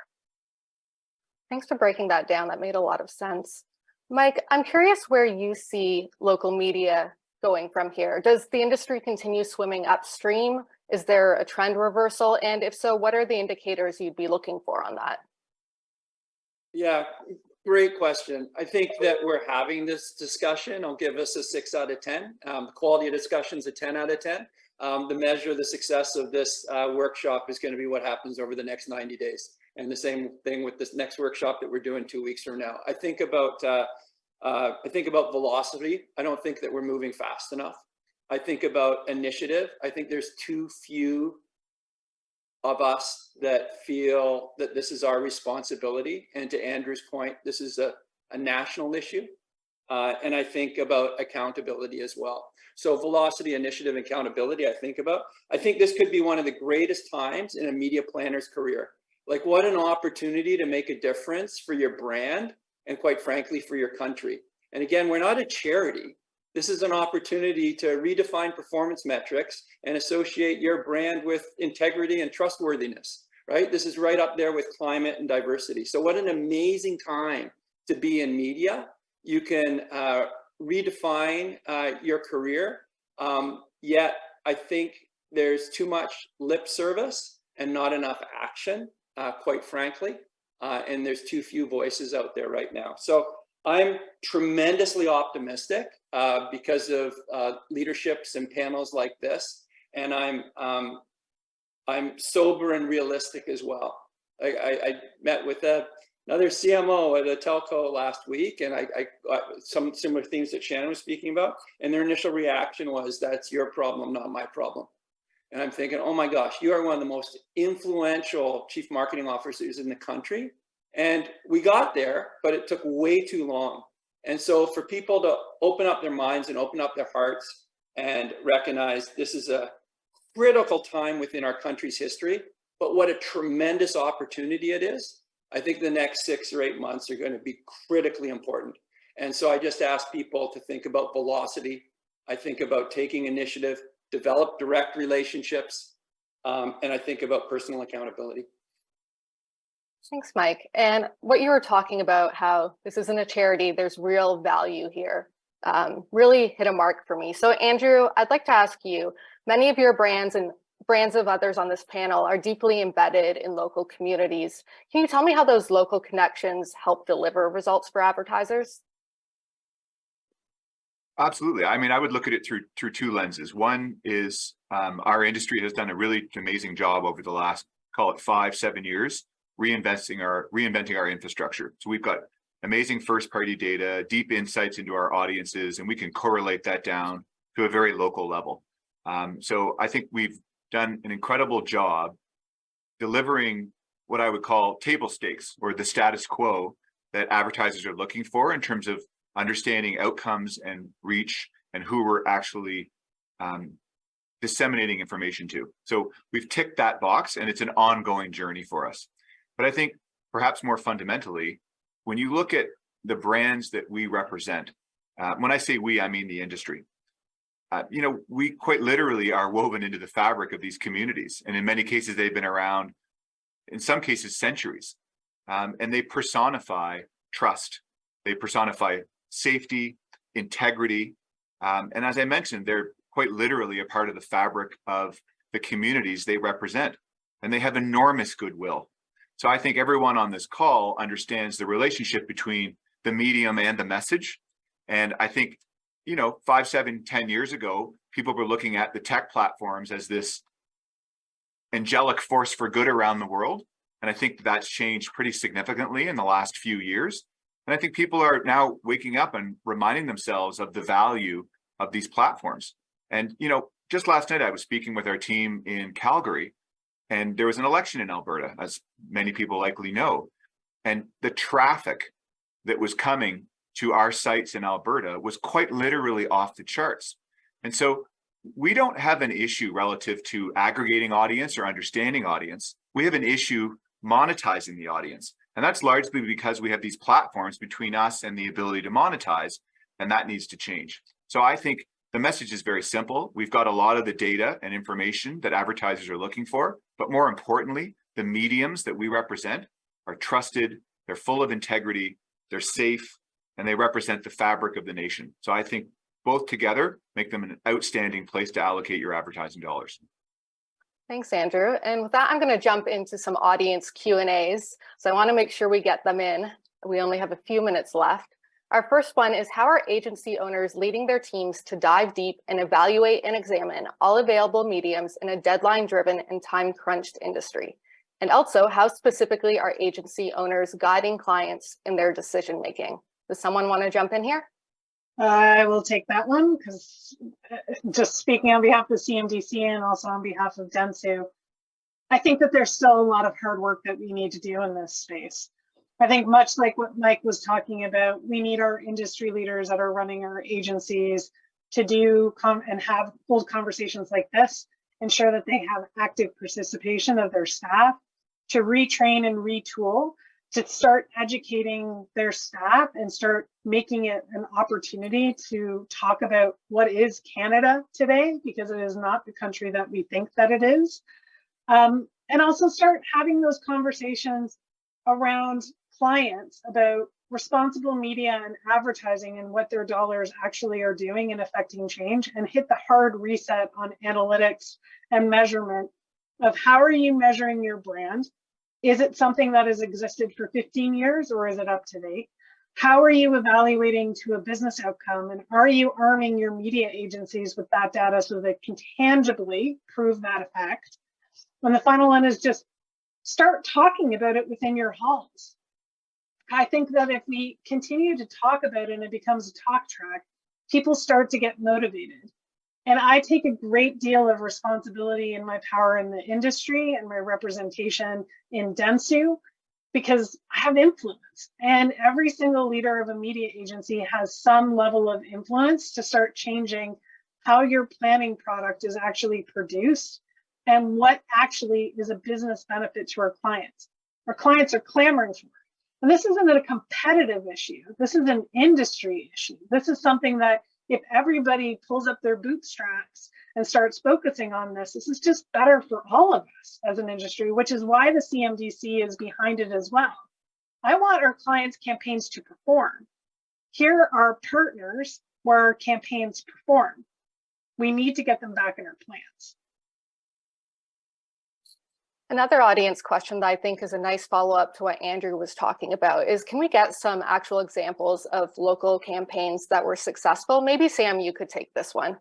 Thanks for breaking that down. That made a lot of sense. Mike, I'm curious where you see local media going from here. Does the industry continue swimming upstream? Is there a trend reversal? And if so, what are the indicators you'd be looking for on that? Yeah, great question. I think that we're having this discussion. I'll give us a 6 out of 10. The quality of discussion is a 10 out of 10. The measure of the success of this workshop is going to be what happens over the next 90 days. And the same thing with this next workshop that we're doing 2 weeks from now. I think about velocity. I don't think that we're moving fast enough. I think about initiative. I think there's too few of us that feel that this is our responsibility. And to Andrew's point, this is a national issue. And I think about accountability as well. So velocity, initiative, accountability, I think this could be one of the greatest times in a media planner's career. Like, what an opportunity to make a difference for your brand and, quite frankly, for your country. And again, we're not a charity. This is an opportunity to redefine performance metrics and associate your brand with integrity and trustworthiness, right? This is right up there with climate and diversity. So what an amazing time to be in media. You can redefine your career, yet I think there's too much lip service and not enough action, quite frankly, and there's too few voices out there right now. So I'm tremendously optimistic because of leaderships and panels like this, and I'm sober and realistic as well. I met with another CMO at a telco last week, and I got some similar things that Shannon was speaking about, and their initial reaction was, that's your problem, not my problem. And I'm thinking, oh my gosh, you are one of the most influential chief marketing officers in the country. And we got there, but it took way too long. And so for people to open up their minds and open up their hearts and recognize this is a critical time within our country's history, but what a tremendous opportunity it is. I think the next 6 or 8 months are going to be critically important. And so I just ask people to think about velocity. I think about taking initiative, develop direct relationships, and I think about personal accountability. Thanks, Mike. And what you were talking about, how this isn't a charity, there's real value here, really hit a mark for me. So Andrew, I'd like to ask you, many of your brands and brands of others on this panel are deeply embedded in local communities. Can you tell me how those local connections help deliver results for advertisers? Absolutely. I mean, I would look at it through two lenses. One is our industry has done a really amazing job over the last, call it 5-7 years, reinventing our infrastructure. So we've got amazing first-party data, deep insights into our audiences, and we can correlate that down to a very local level. So I think we've done an incredible job delivering what I would call table stakes, or the status quo that advertisers are looking for in terms of understanding outcomes and reach and who we're actually disseminating information to. So we've ticked that box, and it's an ongoing journey for us. But I think perhaps more fundamentally, when you look at the brands that we represent, when I say we, I mean the industry. We quite literally are woven into the fabric of these communities. And in many cases, they've been around, in some cases, centuries. And they personify trust. They personify safety, integrity. And as I mentioned, they're quite literally a part of the fabric of the communities they represent. And they have enormous goodwill. So I think everyone on this call understands the relationship between the medium and the message. And I think, 5, 7, 10 years ago, people were looking at the tech platforms as this angelic force for good around the world. And I think that's changed pretty significantly in the last few years. And I think people are now waking up and reminding themselves of the value of these platforms. And, just last night, I was speaking with our team in Calgary, and there was an election in Alberta, as many people likely know. And the traffic that was coming to our sites in Alberta was quite literally off the charts. And so we don't have an issue relative to aggregating audience or understanding audience. We have an issue monetizing the audience. And that's largely because we have these platforms between us and the ability to monetize, and that needs to change. So I think the message is very simple. We've got a lot of the data and information that advertisers are looking for, but more importantly, the mediums that we represent are trusted, they're full of integrity, they're safe, and they represent the fabric of the nation. So I think both together make them an outstanding place to allocate your advertising dollars. Thanks, Andrew. And with that, I'm going to jump into some audience Q&As. So I want to make sure we get them in. We only have a few minutes left. Our first one is, how are agency owners leading their teams to dive deep and evaluate and examine all available mediums in a deadline-driven and time-crunched industry? And also, how specifically are agency owners guiding clients in their decision-making? Does someone want to jump in here? I will take that one, because just speaking on behalf of the CMDC and also on behalf of Dentsu, I think that there's still a lot of hard work that we need to do in this space. I think much like what Mike was talking about, we need our industry leaders that are running our agencies to do and hold conversations like this, ensure that they have active participation of their staff, to retrain and retool, to start educating their staff and start making it an opportunity to talk about what is Canada today, because it is not the country that we think that it is. And also start having those conversations around clients about responsible media and advertising and what their dollars actually are doing and affecting change, and hit the hard reset on analytics and measurement of how are you measuring your brand? Is it something that has existed for 15 years or is it up to date? How are you evaluating to a business outcome? And are you arming your media agencies with that data so they can tangibly prove that effect? And the final one is just start talking about it within your halls. I think that if we continue to talk about it and it becomes a talk track, people start to get motivated. And I take a great deal of responsibility in my power in the industry and my representation in Dentsu, because I have influence, and every single leader of a media agency has some level of influence to start changing how your planning product is actually produced and what actually is a business benefit to our clients. Our clients are clamoring for it. And this isn't a competitive issue. This is an industry issue. This is something that if everybody pulls up their bootstraps and starts focusing on this, this is just better for all of us as an industry, which is why the CMDC is behind it as well. I want our clients' campaigns to perform. Here are partners where our campaigns perform. We need to get them back in our plans. Another audience question that I think is a nice follow-up to what Andrew was talking about is, can we get some actual examples of local campaigns that were successful? Maybe Sam, you could take this one.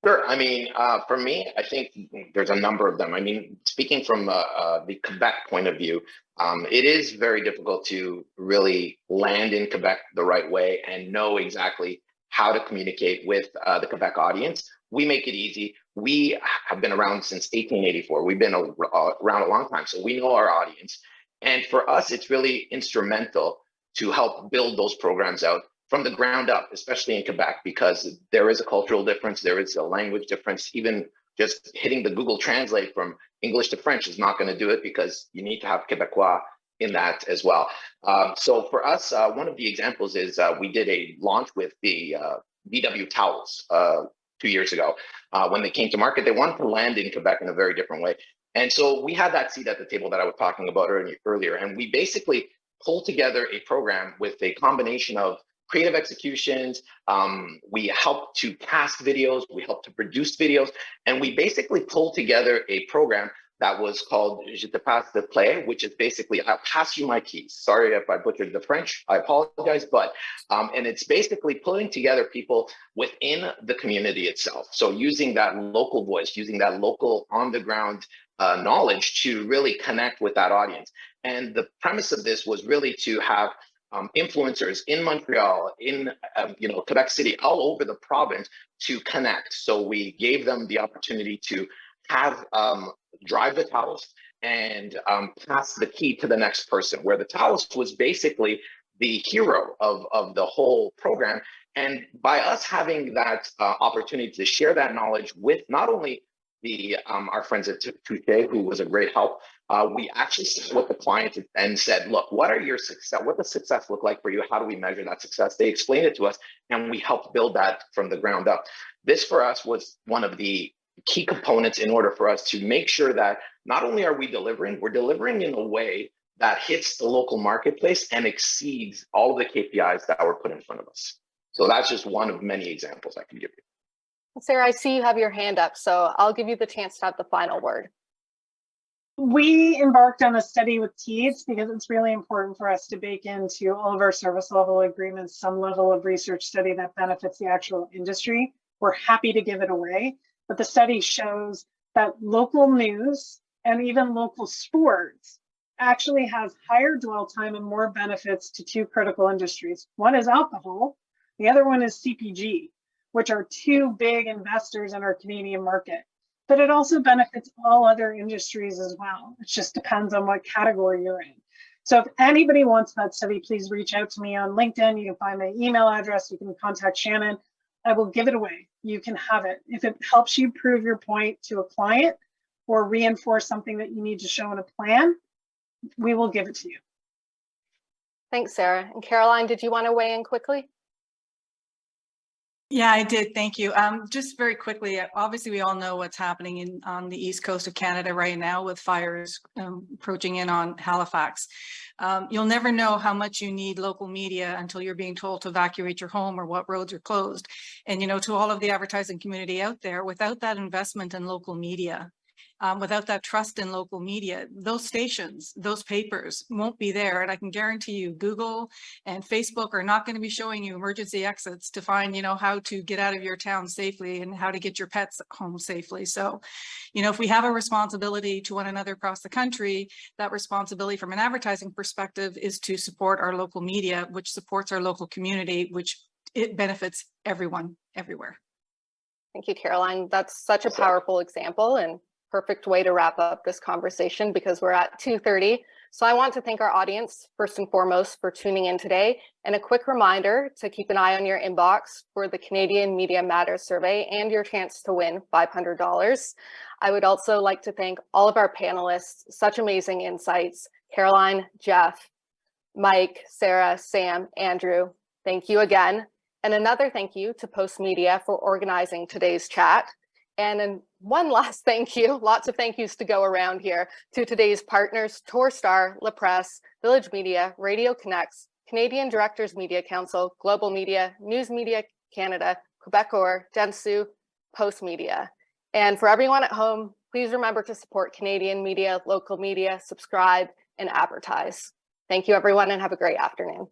Sure. I mean, for me, I think there's a number of them. I mean, speaking from the Quebec point of view, it is very difficult to really land in Quebec the right way and know exactly how to communicate with the Quebec audience. We make it easy. We have been around since 1884. We've been around a long time, so we know our audience. And for us, it's really instrumental to help build those programs out from the ground up, especially in Quebec, because there is a cultural difference, there is a language difference. Even just hitting the Google Translate from English to French is not going to do it, because you need to have Quebecois in that as well. So for us, one of the examples is we did a launch with the VW towels 2 years ago. When they came to market, they wanted to land in Quebec in a very different way. And so we had that seat at the table that I was talking about earlier. And we basically pulled together a program with a combination of creative executions. We helped to cast videos, we helped to produce videos, and we basically pulled together a program that was called Je te passe the play, which is basically, I'll pass you my keys. Sorry if I butchered the French, I apologize, but, and it's basically putting together people within the community itself. So using that local voice, using that local on the ground knowledge to really connect with that audience. And the premise of this was really to have influencers in Montreal, in Quebec City, all over the province to connect. So we gave them the opportunity to have drive the towels and pass the key to the next person, where the towels was basically the hero of the whole program. And by us having that opportunity to share that knowledge with not only the our friends at Touche, who was a great help, we actually sat with the client and said, look, what are your success? What does success look like for you? How do we measure that success? They explained it to us, and we helped build that from the ground up. This for us was one of the key components in order for us to make sure that not only are we delivering, we're delivering in a way that hits the local marketplace and exceeds all of the KPIs that were put in front of us. So that's just one of many examples I can give you. Sarah, I see you have your hand up, so I'll give you the chance to have the final word. We embarked on a study with TEADS because it's really important for us to bake into all of our service level agreements some level of research study that benefits the actual industry. We're happy to give it away, but the study shows that local news and even local sports actually has higher dwell time and more benefits to two critical industries. One is alcohol, the other one is CPG, which are two big investors in our Canadian market. But it also benefits all other industries as well. It just depends on what category you're in. So if anybody wants that study, please reach out to me on LinkedIn. You can find my email address. You can contact Shannon. I will give it away. You can have it. If it helps you prove your point to a client or reinforce something that you need to show in a plan, we will give it to you. Thanks, Sarah. And Caroline, did you want to weigh in quickly? Yeah, I did. Thank you. Just very quickly, obviously, we all know what's happening on the east coast of Canada right now with fires approaching in on Halifax. You'll never know how much you need local media until you're being told to evacuate your home or what roads are closed. And, to all of the advertising community out there, without that investment in local media, without that trust in local media, those stations, those papers won't be there. And I can guarantee you Google and Facebook are not going to be showing you emergency exits to find, how to get out of your town safely and how to get your pets home safely. So, if we have a responsibility to one another across the country, that responsibility from an advertising perspective is to support our local media, which supports our local community, which it benefits everyone, everywhere. Thank you, Caroline. That's such a Well said. powerful example and perfect way to wrap up this conversation because we're at 2:30. So I want to thank our audience first and foremost for tuning in today, and a quick reminder to keep an eye on your inbox for the Canadian Media Matters survey and your chance to win $500. I would also like to thank all of our panelists, such amazing insights. Caroline, Jeff, Mike, Sarah, Sam, Andrew, thank you again. And another thank you to Postmedia for organizing today's chat. And then one last thank you, lots of thank yous to go around here, to today's partners, Torstar, La Presse, Village Media, Radio Connects, Canadian Directors Media Council, Global Media, News Media Canada, Quebecor, Dentsu, Postmedia. And for everyone at home, please remember to support Canadian media, local media, subscribe, and advertise. Thank you, everyone, and have a great afternoon.